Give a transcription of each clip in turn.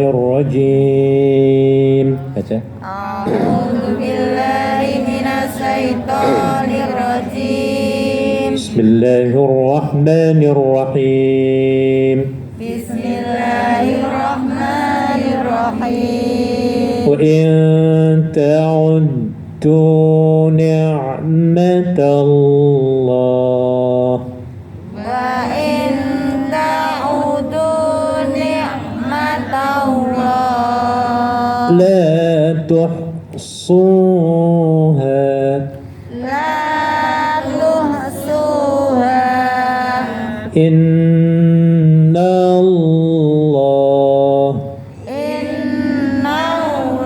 Rajim. Baca. A'udzu billahi minasyaitonir rajim. Bismillahirrahmanirrahim. Bismillahirrahmanirrahim. Wa in ta'uddu ni'matallah Wa in ta'udu ni'matallah la tuhsuha la tuhsuha Innallah Innallah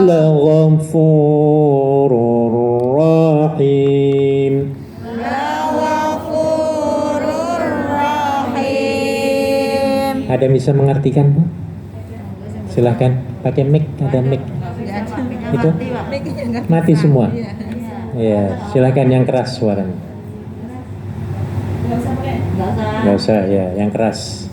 laghafurur rahim. Laghafurur rahim. Ada yang bisa mengartikan, Bu? Silahkan, pakai mic, ada mic. Itu mati semua. Ya, silakan yang keras suaranya. Nggak usah, ya, yang keras.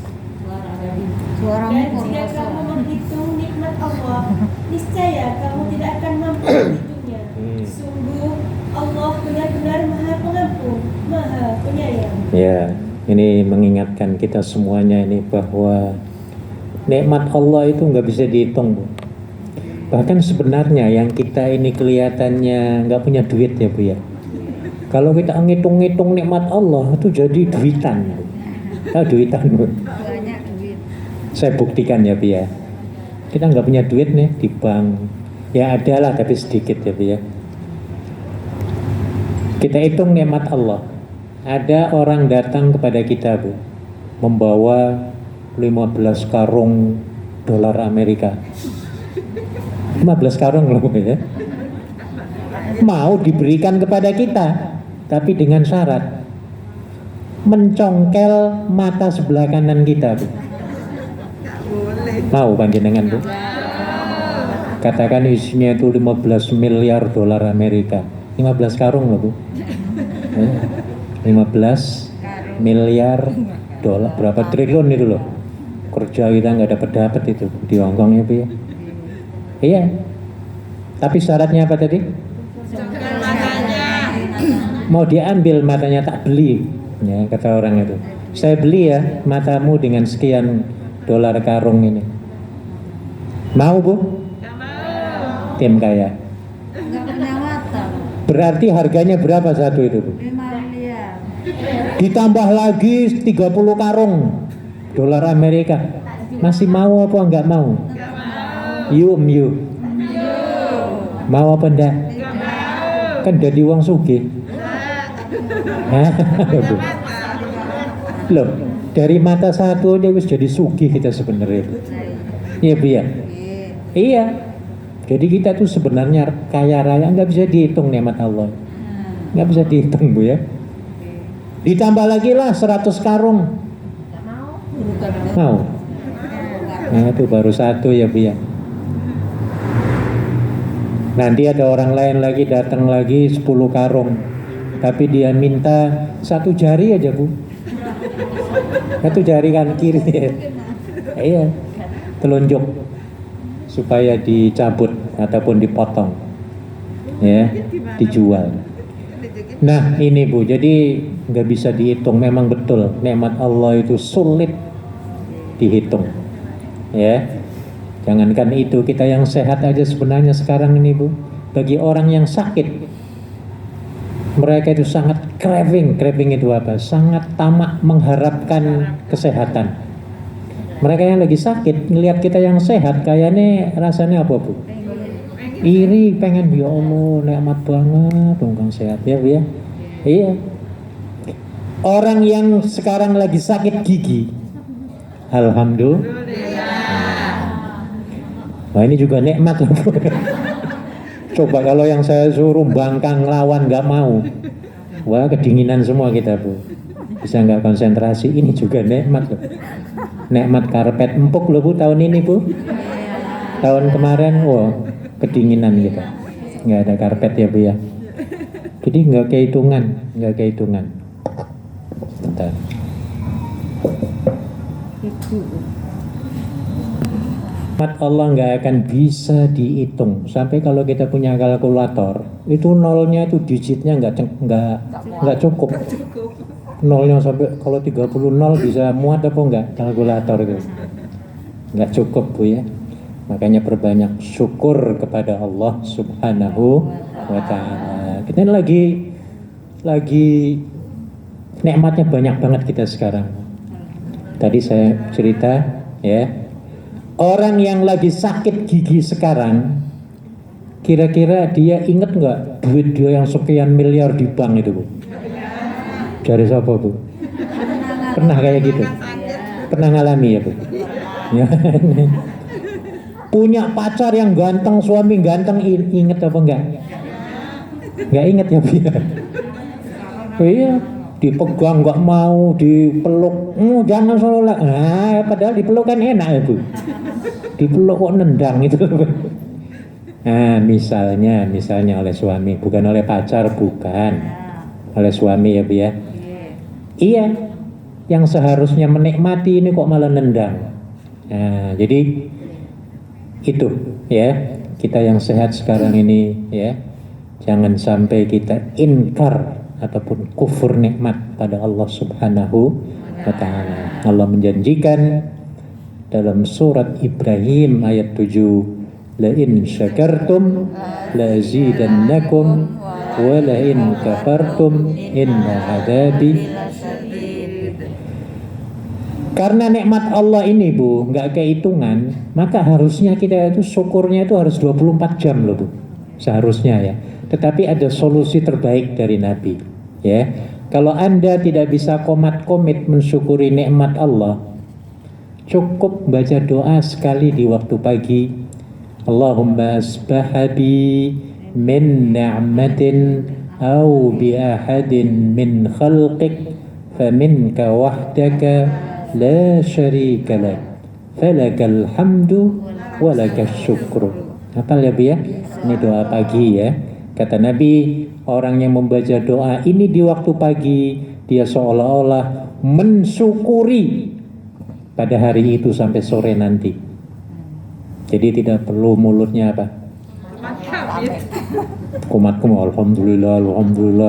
Suaramu Jika kamu menghitung nikmat Allah, niscaya kamu tidak akan mampu menghitungnya. Sungguh Allah benar-benar Maha Pengampun, Maha Penyayang. Ya, ini mengingatkan kita semuanya ini bahwa nikmat Allah itu nggak bisa dihitung, Bu. Bahkan sebenarnya yang kita ini kelihatannya nggak punya duit ya, Bu ya. Kalau kita ngitung-ngitung nikmat Allah itu jadi duitan, Bu. Duitan, Bu. Saya buktikan ya, Bu ya. Kita nggak punya duit nih di bank. Ya ada lah, tapi sedikit ya, Bu ya. Kita hitung nikmat Allah. Ada orang datang kepada kita, Bu, membawa 15 karung dolar Amerika. 15 karung loh, Bu ya. Mau diberikan kepada kita, tapi dengan syarat mencongkel mata sebelah kanan kita, Bu. Mau panjenengan, Bu? Katakan isinya itu 15 miliar dolar Amerika. 15 karung loh, Bu. 15 miliar dolar, berapa triliun itu loh. Kerja kita nggak dapat itu di Hongkong ya, Bu ya. Iya. Tapi syaratnya apa tadi? Mau diambil matanya, tak beli. Ya, kata orang itu. Saya beli ya matamu dengan sekian dolar karung ini. Mau, Bu? Tim kaya. Enggak punya mata. Berarti harganya berapa satu itu, Bu? 5 miliar. Ditambah lagi 30 karung dolar Amerika. Masih mau apa enggak mau? You. Mau apa enggak? Kan jadi uang sugih. Loh, dari mata satu dia wis jadi sugih kita sebenarnya. Iya, Bu ya? Iya. Jadi kita tuh sebenarnya kaya raya, nggak bisa dihitung nikmat Allah. Nggak bisa dihitung, Bu ya. Ditambah lagi lah 100 karung. Mau? Nah itu baru satu ya, Bu ya. Nanti ada orang lain lagi datang lagi 10 karung. Tapi dia minta 1 jari aja, Bu. 1 jari kan kiri ya. Iya. Telunjuk supaya dicabut ataupun dipotong. Ya, dijual. Nah ini, Bu, jadi nggak bisa dihitung. Memang betul nikmat Allah itu sulit dihitung. Ya, jangankan itu, kita yang sehat aja sebenarnya sekarang ini, Bu, bagi orang yang sakit, mereka itu sangat craving itu apa? Sangat tamak mengharapkan kesehatan. Mereka yang lagi sakit ngelihat kita yang sehat, kayaknya rasanya apa, Bu? Iri, pengen, ya Allah, nikmat banget orang sehat ya, Bu ya. Iya. Orang yang sekarang lagi sakit gigi, alhamdulillah. Wah, ini juga nikmat loh. Coba kalau yang saya suruh bangkang lawan nggak mau, wah kedinginan semua kita, Bu. Bisa nggak konsentrasi, ini juga nikmat loh. Nikmat karpet empuk loh, Bu, tahun ini, Bu. Tahun kemarin, wah kedinginan kita. Nggak ada karpet ya, Bu ya. Jadi nggak kehitungan. Bentar. Nikmat Allah nggak akan bisa dihitung. Sampai kalau kita punya kalkulator, itu nolnya itu digitnya nggak cukup. Nolnya sampai kalau 30 nol bisa muat apa enggak kalkulator itu? Nggak cukup Bu ya. Makanya perbanyak syukur kepada Allah Subhanahu wa ta'ala. Kita lagi nikmatnya banyak banget kita sekarang. Tadi saya cerita ya. Orang yang lagi sakit gigi sekarang, kira-kira dia inget nggak duit dia yang sekian miliar di bank itu Bu? Dari siapa Bu? Pernah kayak gitu? Pernah ngalami ya Bu? Ya. Punya pacar yang ganteng, suami ganteng, inget apa enggak? Enggak inget ya Bu ya? Iya, dipegang nggak mau, dipeluk, jangan sholat. Nah, padahal dipeluk kan enak ya Bu. Dipeluk kok nendang itu. Nah, misalnya oleh suami, bukan oleh pacar, bukan. Oleh suami ya Bu ya. Iya, yang seharusnya menikmati ini kok malah nendang. Nah, jadi itu ya, kita yang sehat sekarang ini ya, jangan sampai kita inkar ataupun kufur nikmat pada Allah Subhanahu wa ta'ala. Allah menjanjikan dalam surat Ibrahim ayat 7, la in syakartum la azidannakum wa la in kafartum inna adabi. Karena nikmat Allah ini Bu nggak kehitungan, maka harusnya kita itu syukurnya itu harus 24 jam loh Bu, seharusnya ya. Tetapi ada solusi terbaik dari Nabi ya. Kalau Anda tidak bisa komit mensyukuri nikmat Allah, cukup baca doa sekali di waktu pagi. Allahumma asbahabi min ni'matin au bi ahadin min khalqik faminka wahdaka la syarika lak falakal hamdu walakal syukru. Hafal ya Bu ya? Ini doa pagi ya. Kata Nabi, orang yang membaca doa ini di waktu pagi, dia seolah-olah mensyukuri pada hari itu sampai sore nanti. Jadi tidak perlu mulutnya apa? Kumat alhamdulillah,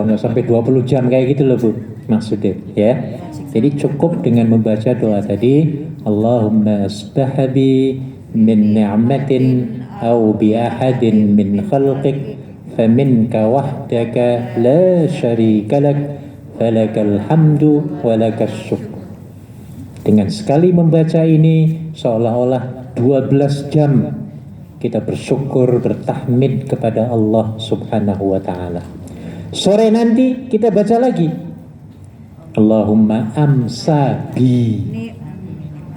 nggak sampai 20 jam kayak gitu loh Bu maksudnya ya. Jadi cukup dengan membaca doa tadi, Allahumma asbahabi min ni'matin au bi ahadin min khalqik faminka wahdaka la syarika lak falakal hamdu walakas syukr. Dengan sekali membaca ini seolah-olah 12 jam kita bersyukur, bertahmid kepada Allah Subhanahu wa ta'ala. Sore nanti kita baca lagi, Allahumma amsa bi.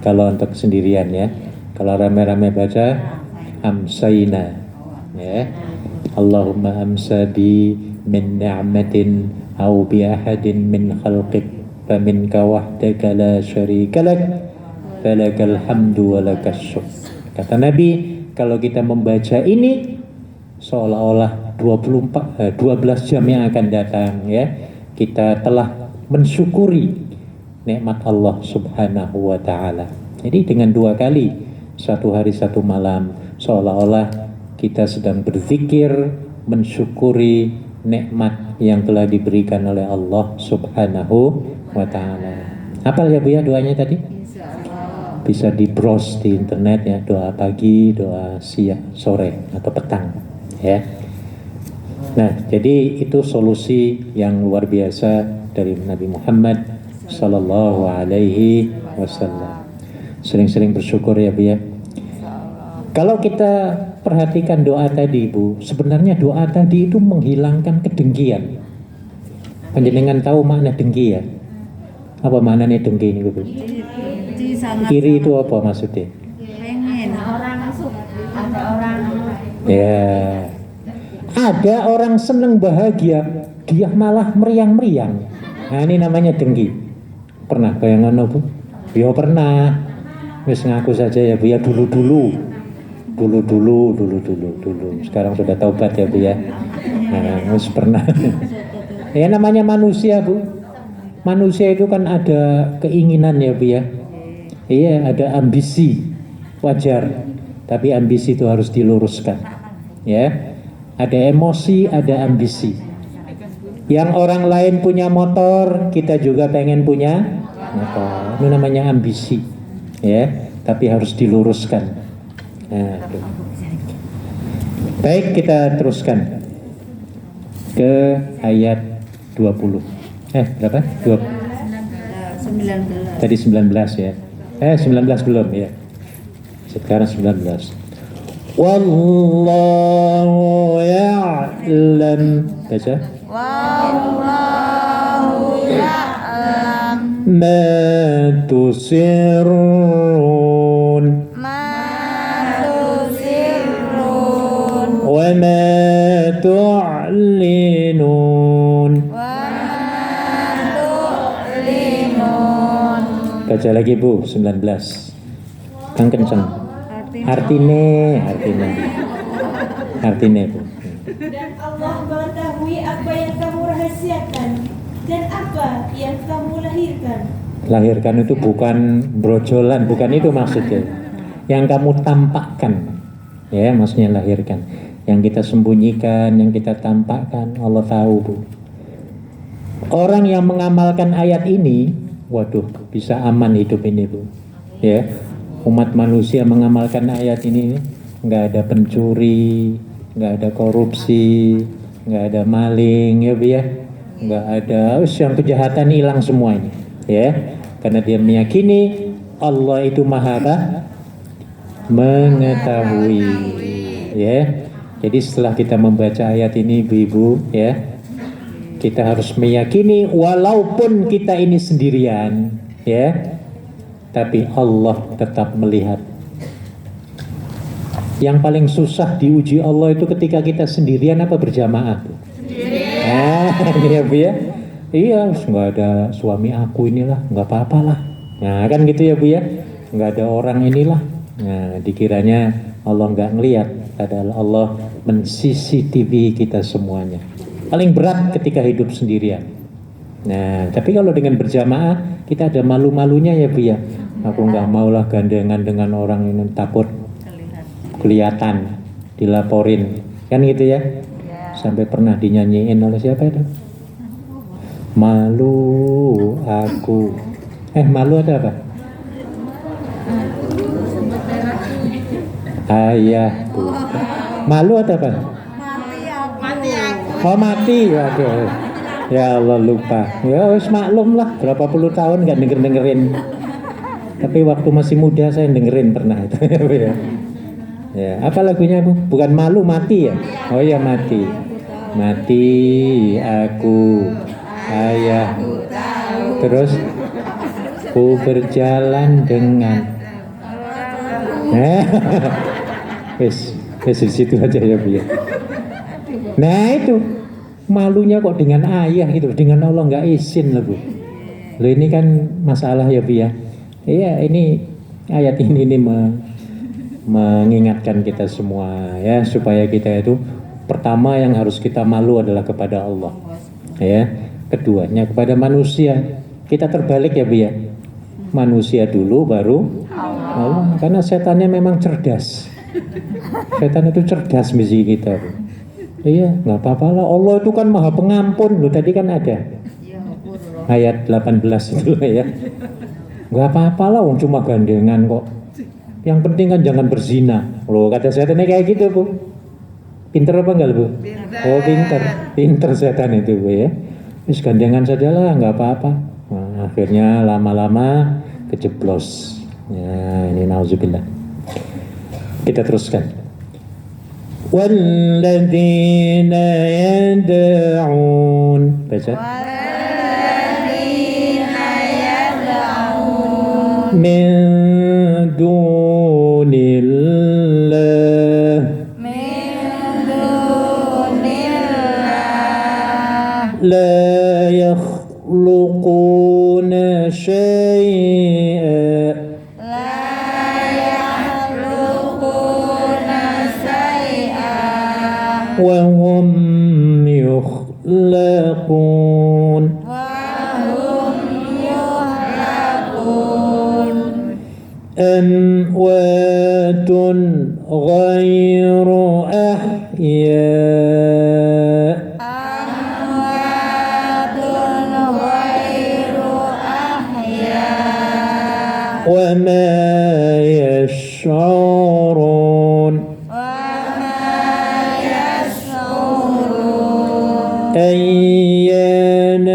Kalau untuk sendirian ya. Kalau rame-rame baca amsayna ya. Allahumma amsa bi min ni'matin au bi ahadin min khalqik faminka wahdaka la syarika lak falakal hamdu walakas syukr. Kata Nabi, kalau kita membaca ini seolah-olah 12 jam yang akan datang ya, kita telah mensyukuri nikmat Allah Subhanahu wa ta'ala. Jadi dengan 2 kali, 1 hari 1 malam, seolah-olah kita sedang berzikir mensyukuri nikmat yang telah diberikan oleh Allah Subhanahu wa ta'ala. Hafal ya Bu ya doanya tadi? Bisa di browse di internet ya, doa pagi, doa siang, sore atau petang ya. Nah, jadi itu solusi yang luar biasa dari Nabi Muhammad sallallahu alaihi wasallam. Sering-sering bersyukur ya Bu ya. Kalau kita perhatikan doa tadi Bu, sebenarnya doa tadi itu menghilangkan kedengkian. Panjenengan tahu makna dengki ya? Apa maknanya dengki ini Bu? Iri itu apa maksudnya? Pengen orang ada orang ya, ada orang seneng bahagia, dia malah meriang-meriang. Nah ini namanya dengki. Pernah bayangan Bu? Ya pernah. Wis ngaku saja ya Bu ya, dulu. Sekarang sudah taubat ya Bu ya. Nah, wis pernah. Ya namanya manusia Bu. Manusia itu kan ada keinginan ya Bu ya. Iya, ada ambisi, wajar. Tapi ambisi itu harus diluruskan. Ya. Ada emosi, ada ambisi. Yang orang lain punya motor, kita juga pengen punya motor. Itu namanya ambisi. Ya, tapi harus diluruskan. Nah, baik, kita teruskan ke ayat 20. Berapa? 19. Tadi 19 ya. 19 belum ya. Sekarang 19. Wallahu ya'lam. Baca. Wallahu ya'lam Ma tusirrun wa ma tu'linun. Baca lagi Bu, 19. Kang kenceng. Artine Bu. Dan Allah mengetahui apa yang kamu rahasiakan dan apa yang kamu lahirkan. Lahirkan itu bukan brojolan, bukan itu maksudnya. Yang kamu tampakkan, ya maksudnya lahirkan. Yang kita sembunyikan, yang kita tampakkan, Allah tahu Bu. Orang yang mengamalkan ayat ini, waduh, bisa aman hidup ini Bu. Ya, umat manusia mengamalkan ayat ini, nggak ada pencuri, nggak ada korupsi, nggak ada maling, ya Bu ya, nggak ada, yang kejahatan hilang semuanya, ya, karena dia meyakini Allah itu maha mengetahui, ya. Jadi setelah kita membaca ayat ini, Ibu-ibu, ya, kita harus meyakini walaupun kita ini sendirian, ya, tapi Allah tetap melihat. Yang paling susah diuji Allah itu ketika kita sendirian apa berjamaah? Sendirian. Iya Bu ya. Iya, nggak ada suami aku inilah, nggak apa-apa lah. Nah kan gitu ya Bu ya. Nggak ada orang inilah. Nah dikiranya Allah nggak ngelihat, padahal Allah men-CCTV kita semuanya. Paling berat ketika hidup sendirian. Nah tapi kalau dengan berjamaah kita ada malu-malunya ya Bu ya. Aku nggak maulah gandengan dengan orang ini, takut kelihatan, dilaporin, kan gitu ya. Sampai pernah dinyanyiin oleh siapa itu? Malu aku. Malu ada apa? Ayahku. Malu ada apa? Mati aku. Oh mati, waduh. Ya Allah lupa. Ya wis maklum lah, berapa puluh tahun nggak dengerin. Tapi waktu masih muda saya dengerin pernah itu. Ya, apa lagunya Bu? Bukan malu, mati ya? Oh ya mati. Mati aku, ayahku. Terus ku berjalan dengan. Wes di situ aja ya Bu ya. Nah itu malunya kok dengan ayah gitu, dengan Allah nggak izin lah Bu. Loh ini kan masalah ya Bu ya. Iya ini ayat ini mengingatkan kita semua ya supaya kita itu pertama yang harus kita malu adalah kepada Allah ya, keduanya kepada manusia. Kita terbalik ya Bu ya, manusia dulu baru Allah, karena setannya memang cerdas. Setan itu cerdas misi kita Bu. Iya nggak apa-apa lah, Allah itu kan maha pengampun. Loh tadi kan ada ayat 18 itu ya, nggak apa-apa lah, cuma gandengan kok. Yang penting kan jangan berzina. Loh kata setannya kayak gitu Bu. Pinter apa enggak Bu? Oh pinter setan itu Bu ya. Terus gandengan saja lah, nggak apa-apa. Nah, akhirnya lama-lama kejeblos. Ya ini nauzubillah. Kita teruskan. Walladzina yad'un. Baca. Min dunillah la yakhluquna syai'an wa hum yukhlaqun أموات غير أحياء أموات غير أحياء وما يشعرون وما يشعرون أيان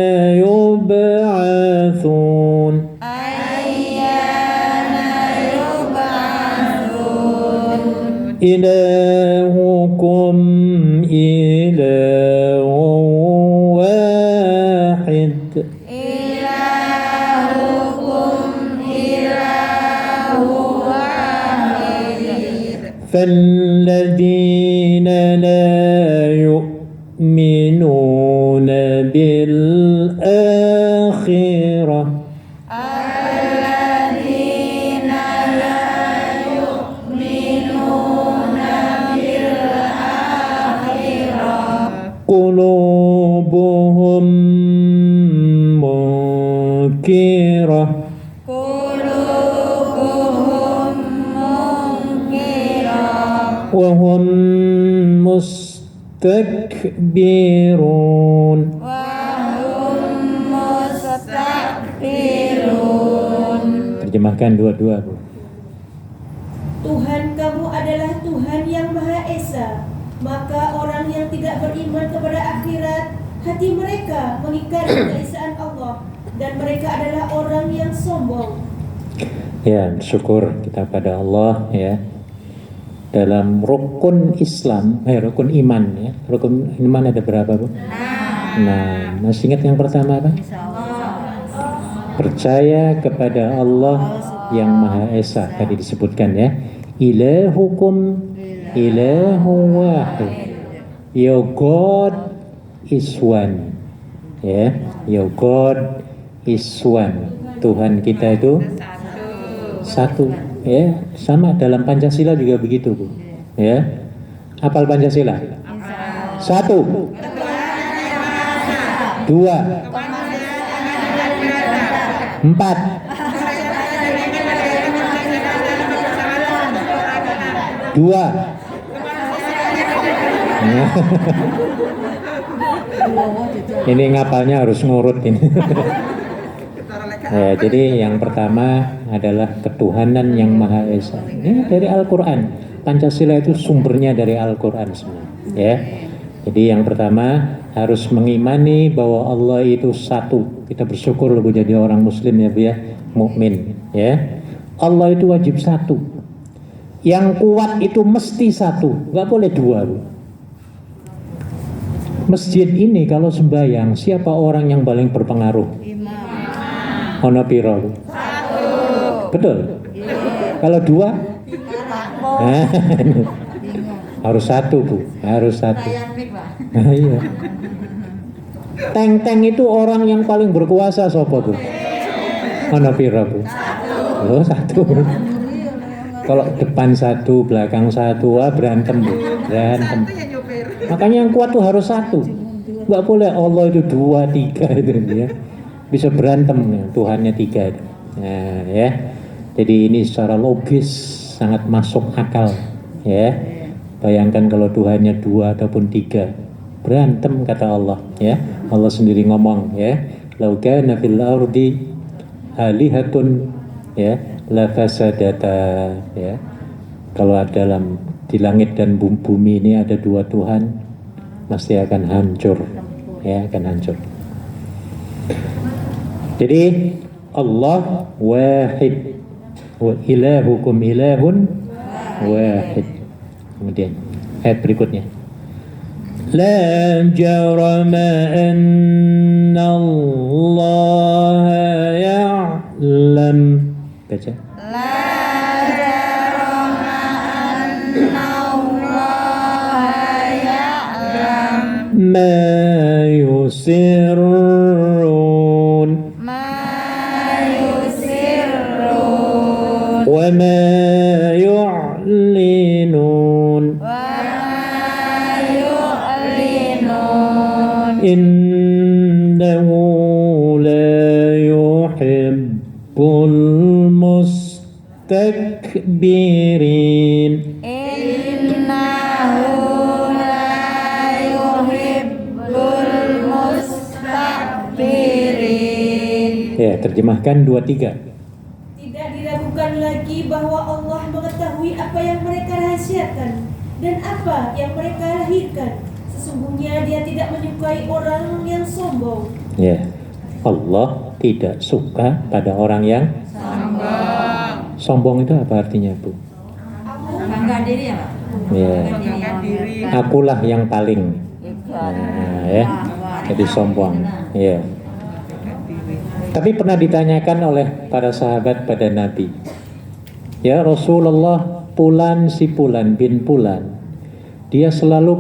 يبعثون أيان يبعثون إلهكم إله واحد إلهكم إله واحد فالذين لا يؤمنون بالآخرة الذين لا يؤمنون بالآخرة قلوبهم منكرة قلوبهم منكرة وهم مستكبرون وهم مستكبرون. Terjemahkan dua-dua, Bu. Tuhan kamu adalah Tuhan yang Maha Esa. Maka orang yang tidak beriman kepada akhirat, hati mereka mengingkari keesaan Allah, dan mereka adalah orang yang sombong. Ya, syukur kita pada Allah ya. Dalam rukun Islam, rukun iman ya. Rukun iman ada berapa, Bu? Nah, masih ingat yang pertama apa? Percaya kepada Allah yang Maha Esa, tadi disebutkan ya. Ilahukum ilahu wahid. Your God is one. Ya, your God is one. Tuhan kita itu satu. Ya, sama dalam Pancasila juga begitu, Bu. Ya. Hafal Pancasila? Satu. Dua. Empat. Dua. Ini ngapalnya harus ngurut ini. Ya, jadi yang pertama adalah ketuhanan yang Maha Esa. Ini dari Al-Quran. Pancasila itu sumbernya dari Al-Quran semua. Ya. Jadi yang pertama harus mengimani bahwa Allah itu satu. Kita bersyukur loh jadi orang Muslim ya, Bu ya, mukmin. Ya. Allah itu wajib satu. Yang kuat itu mesti satu, nggak boleh dua, Bu. Masjid ini kalau sembahyang, siapa orang yang paling berpengaruh? Ono piro? Satu. Betul? Kalau dua? Harus satu, Bu. Harus satu. Iya. Teng-teng itu orang yang paling berkuasa siapa, Bu? Ono piro, Bu? Oh, satu. Kalau depan satu, belakang satu, berantem, Bu. Berantem. Makanya yang kuat tuh harus satu. Nggak boleh Allah itu dua, tiga itu ya. Bisa berantem ya, Tuhannya tiga itu. Nah, ya. Jadi ini secara logis sangat masuk akal ya. Bayangkan kalau Tuhannya dua ataupun tiga, berantem kata Allah ya. Allah sendiri ngomong ya, lau kana fil ardi alihatun ya la fasadata ya. Kalau dalam di langit dan bumi ini ada dua Tuhan, pasti akan hancur ya, akan hancur. Jadi Allah wahid wa ilahukum ilahun wahid. Kemudian ayat berikutnya, la jarama anna Allah ya'lam. Baca. La jarama anna Allah ya'lam Ma yusirrun وما يعلنون إنه لا يحب المستكبرين Saya terjemahkan 2-3. Tidak diragukan lagi bahwa Allah mengetahui apa yang mereka rahasiakan dan apa yang mereka lahirkan. Sesungguhnya Dia tidak menyukai orang yang sombong. Ya, Allah tidak suka pada orang yang Sombong. sombong. Itu apa artinya, Bu? Bangga diri ya, Pak? Ya, Bangga diri. akulah yang paling. Nah, ya, jadi sombong. Ya. Tapi pernah ditanyakan oleh para sahabat pada Nabi, ya Rasulullah, Fulan si Fulan bin Fulan, dia selalu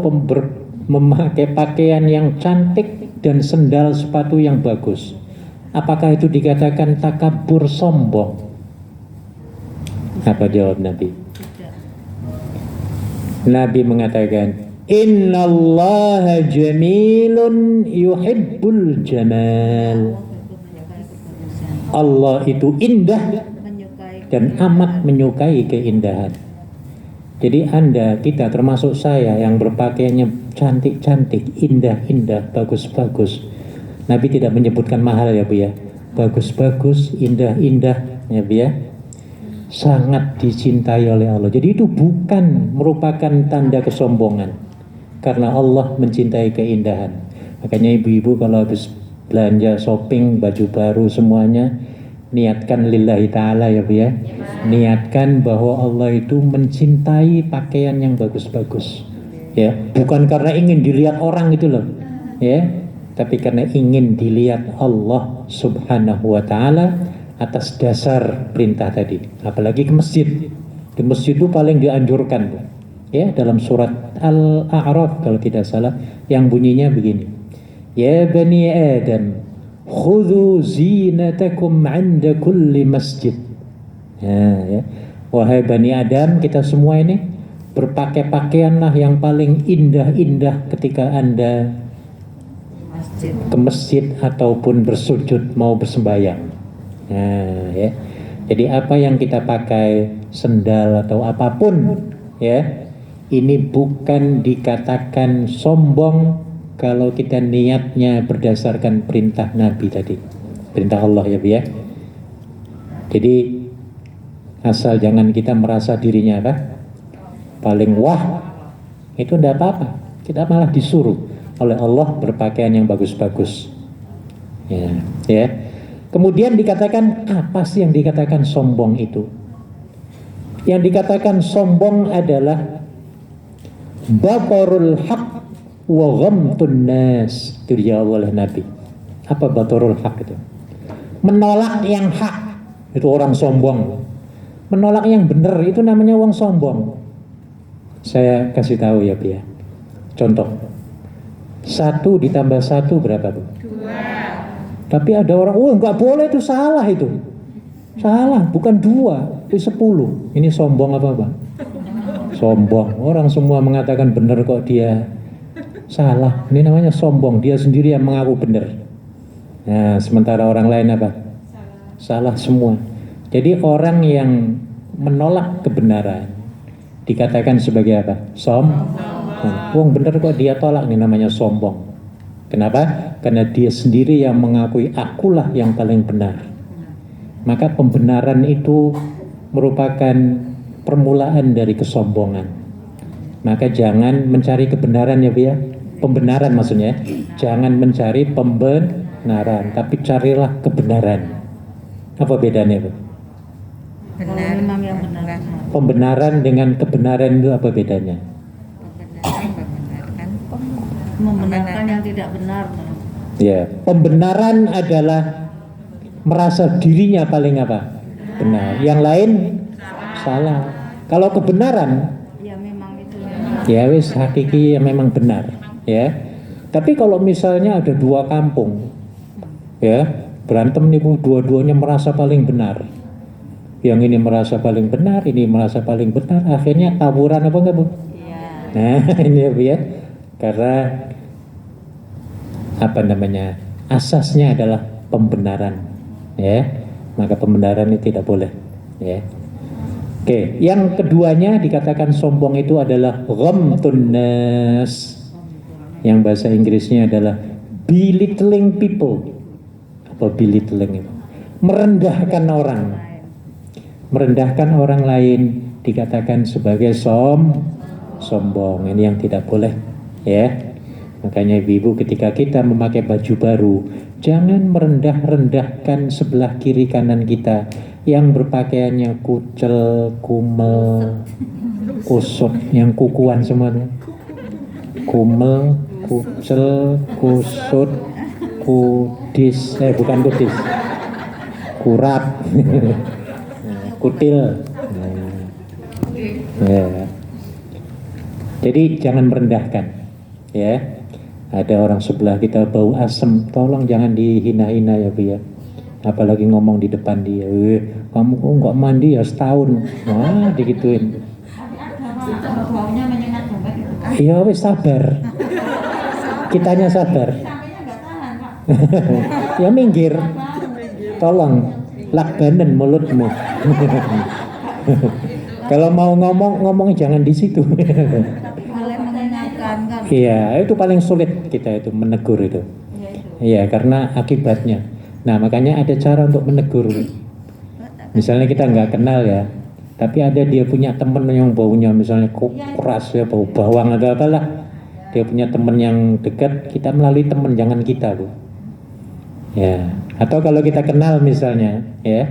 memakai pakaian yang cantik dan sendal sepatu yang bagus. Apakah itu dikatakan takabur, sombong? Apa jawab Nabi? Nabi mengatakan, Innallaha jamilun yuhibbul jamal. Allah itu indah dan amat menyukai keindahan. Jadi Anda, kita termasuk saya yang berpakaiannya cantik-cantik, indah-indah, bagus-bagus. Nabi tidak menyebutkan mahal ya Bu ya. Bagus-bagus, indah-indah ya Bu ya. Sangat dicintai oleh Allah. Jadi itu bukan merupakan tanda kesombongan. Karena Allah mencintai keindahan. Makanya ibu-ibu kalau habis belanja shopping, baju baru semuanya, niatkan lillahi ta'ala ya Bu ya. Niatkan bahwa Allah itu mencintai pakaian yang bagus-bagus. Ya, bukan karena ingin dilihat orang itu loh. Ya, tapi karena ingin dilihat Allah Subhanahu wa taala atas dasar perintah tadi. Apalagi ke masjid. Di masjid itu paling dianjurkan, Bu. Ya, dalam surat Al-A'raf kalau tidak salah yang bunyinya begini. Ya bani Adam, khudhu zinatakum 'inda kulli masjid. Ya. Wahai bani Adam, kita semua ini berpakaian pakaianlah yang paling indah-indah ketika Anda ke masjid ataupun bersujud mau bersembahyang. Ya. Jadi apa yang kita pakai, sendal atau apapun, ya, ini bukan dikatakan sombong kalau kita niatnya berdasarkan perintah Nabi tadi, perintah Allah ya Bu ya. Jadi asal jangan kita merasa dirinya apa? Paling wah, itu tidak apa-apa. Kita malah disuruh oleh Allah berpakaian yang bagus-bagus. Ya. Kemudian dikatakan, apa sih yang dikatakan sombong itu? Yang dikatakan sombong adalah batarul haq wa ghamtun nas. Itu dijawab oleh Nabi. Apa batarul haq itu? Menolak yang hak, itu orang sombong. Menolak yang benar itu namanya orang sombong. Saya kasih tahu ya Bu ya. Contoh, 1 ditambah 1 berapa Bu? 2. Tapi ada orang, nggak boleh, itu salah itu. Salah, bukan 2, itu 10. Ini sombong apa Pak? Sombong. Orang semua mengatakan benar kok dia salah. Ini namanya sombong. Dia sendiri yang mengaku benar. Nah, sementara orang lain apa? Salah semua. Jadi orang yang menolak kebenaran dikatakan sebagai apa? Sombong. Benar kok dia tolak, ini namanya sombong. Kenapa? Karena dia sendiri yang mengakui akulah yang paling benar. Maka pembenaran itu merupakan permulaan dari kesombongan. Maka jangan mencari kebenaran ya Bu ya. Pembenaran maksudnya. Jangan mencari pembenaran, tapi carilah kebenaran. Apa bedanya Bu? Benar. Memang yang benar. Pembenaran dengan kebenaran itu apa bedanya? Membenarkan yang tidak benar. Ya, pembenaran adalah merasa dirinya paling apa? Benar. Yang lain salah. Kalau kebenaran, Ya memang itu. ya wis hakiki yang memang benar, ya. Tapi kalau misalnya ada 2 kampung, ya, berantem nih Bu, dua-duanya merasa paling benar. Yang ini merasa paling benar, ini merasa paling benar, akhirnya tawuran apa enggak Bu? Iya. Nah, ini ya Bu ya. Karena apa namanya? Asasnya adalah pembenaran, ya. Maka pembenaran itu tidak boleh, ya. Oke, yang keduanya dikatakan sombong itu adalah ghamtun nas. Yang bahasa Inggrisnya adalah belittling people. Apa belittling itu? merendahkan orang. Merendahkan orang lain dikatakan sebagai sombong. Ini yang tidak boleh, ya. Makanya ibu-ibu ketika kita memakai baju baru, jangan merendah-rendahkan sebelah kiri kanan kita yang berpakaiannya kucel, kumel, kusut, yang kukuan semua. Kumel, kucel, kusut, kudis, bukan kudis, kurap, kutil. Ya. Jadi jangan merendahkan, ya. Ada orang sebelah kita bau asem, tolong jangan dihina-hina ya Bu ya. Apalagi ngomong di depan dia, kamu kok nggak mandi ya setahun, wah digituin. Baunya menyengat banget itu. Iya wes sabar, kitanya sabar. Sampainya nggak tahan Pak. Ya minggir, tolong lakbanen mulutmu. Kalau mau ngomong jangan di situ. Boleh mengingatkan kan. Iya, itu paling sulit kita itu menegur itu. Iya, karena akibatnya. Nah, makanya ada cara untuk menegur. Misalnya kita nggak kenal ya, tapi ada dia punya temen yang baunya misalnya keras ya, bau bawang atau apalah. Dia punya temen yang dekat, kita melalui temen, jangan kita tuh. Ya, atau kalau kita kenal misalnya, ya,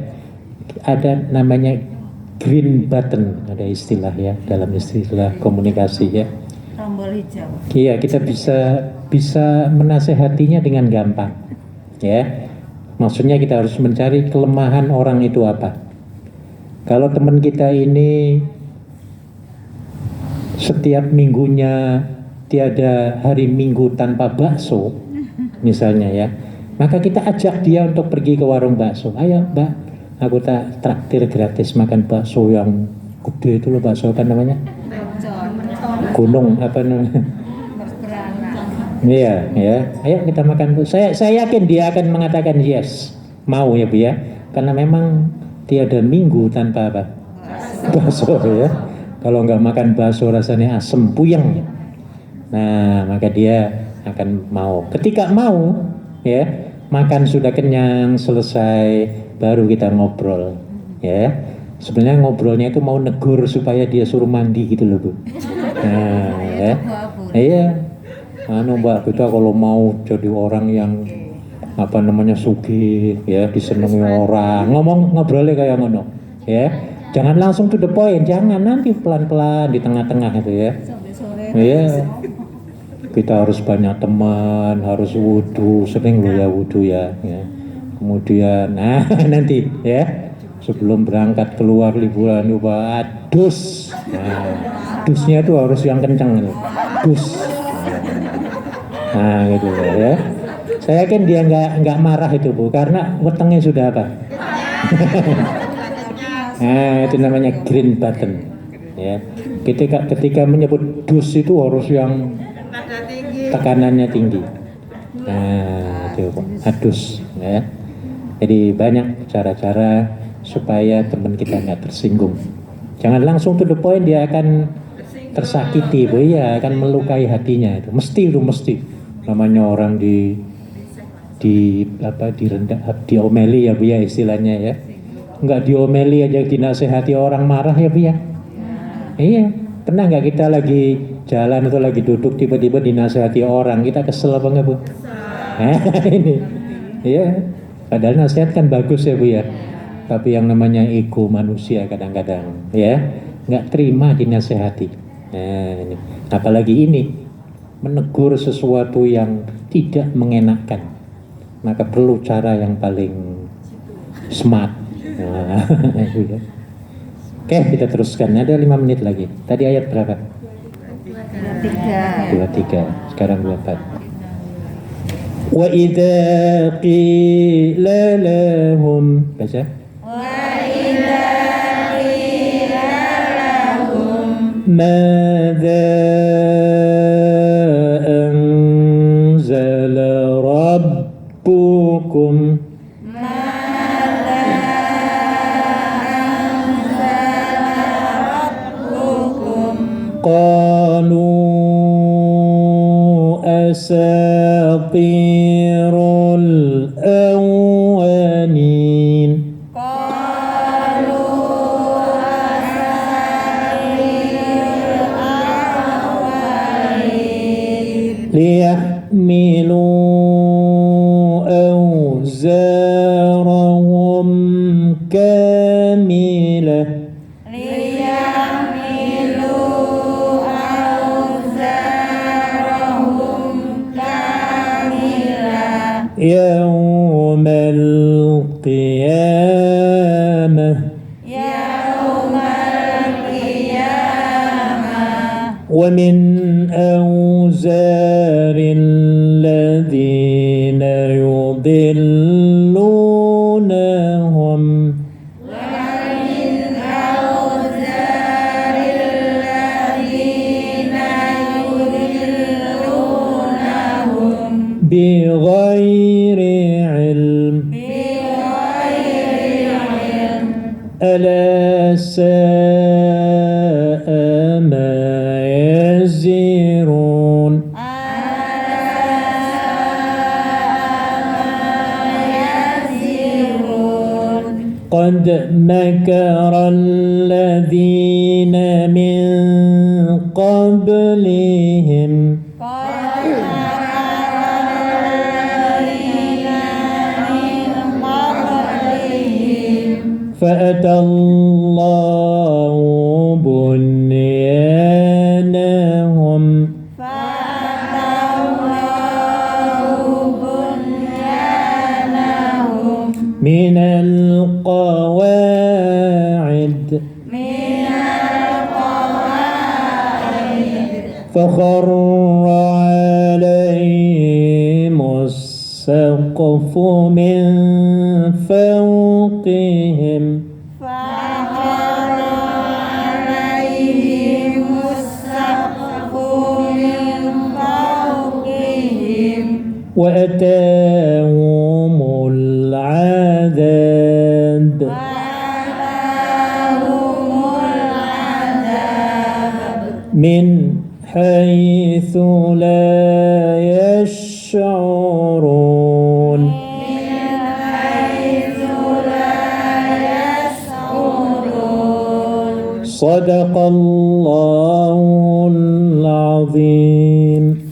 ada namanya green button, ada istilah ya dalam istilah komunikasi ya. Tombol hijau. Iya, kita bisa menasehatinya dengan gampang, ya. Maksudnya kita harus mencari kelemahan orang itu apa. Kalau teman kita ini setiap minggunya tiada hari minggu tanpa bakso, misalnya ya, maka kita ajak dia untuk pergi ke warung bakso. Ayo Mbak, aku tak traktir gratis makan bakso yang gede itu loh, bakso apa namanya? Gunung apa namanya? Iya, ya. Ayo kita makan Bu. Saya yakin dia akan mengatakan yes, mau ya Bu ya. Karena memang tiada minggu tanpa apa? Bakso ya. Kalau nggak makan bakso rasanya asem puyeng. Nah, maka dia akan mau. Ketika mau, ya, makan sudah kenyang, selesai, baru kita ngobrol, ya. Sebenarnya ngobrolnya itu mau negur supaya dia suruh mandi gitu loh Bu. Nah, ya. Iya. Mbak, kita kalau mau jadi orang yang apa namanya sugih ya, disenangi orang, ngobrolnya kayak ngono ya, jangan langsung to the point, jangan, nanti pelan-pelan di tengah-tengah itu ya. Iya, kita harus banyak teman, harus wudhu, sering lo ya wudhu ya, kemudian nanti ya sebelum berangkat keluar liburan coba dus, dusnya itu harus yang kencang, dus. Nah gitu ya. Saya yakin dia nggak marah itu Bu, karena wetengnya sudah apa? Nah itu namanya green button. Ya. Ketika menyebut dus itu harus yang tekanannya tinggi. Nah itu adus. Ya. Jadi banyak cara-cara supaya teman kita nggak tersinggung. Jangan langsung to the point, dia akan tersakiti Bu, ya akan melukai hatinya itu. Mesti. Namanya orang diomeli ya Bu ya istilahnya ya. Enggak diomeli aja dinasehati orang marah ya Bu ya. Iya, pernah nggak kita lagi jalan atau lagi duduk tiba-tiba dinasehati orang, kita kesel apa enggak Bu? Ini. Iya. Padahal nasihat kan bagus ya Bu ya. Tapi yang namanya ego manusia kadang-kadang ya nggak terima dinasehati. Nah, ini. Apalagi ini menegur sesuatu yang tidak mengenakkan, maka perlu cara yang paling smart. Nah, ya. Oke, kita teruskan. Ada 5 menit lagi. Tadi ayat berapa? 23. Sekarang 24. Wa idza qila lahum, baca. Wa idza qila lahum madza rabbukum qalu asatirul awwalin ليحملوا أوزارهم كاملة يوم القيامة ومن أوزار الذين يضلونهم بغير علم ألا ساء ما يزرون قد مكر الذين من قبلهم فأتى الله بنيانهم من القواعد فخر عليهم السقف من فوقهم وأتاهم العذاب من حيث لا يشعرون صدق الله العظيم.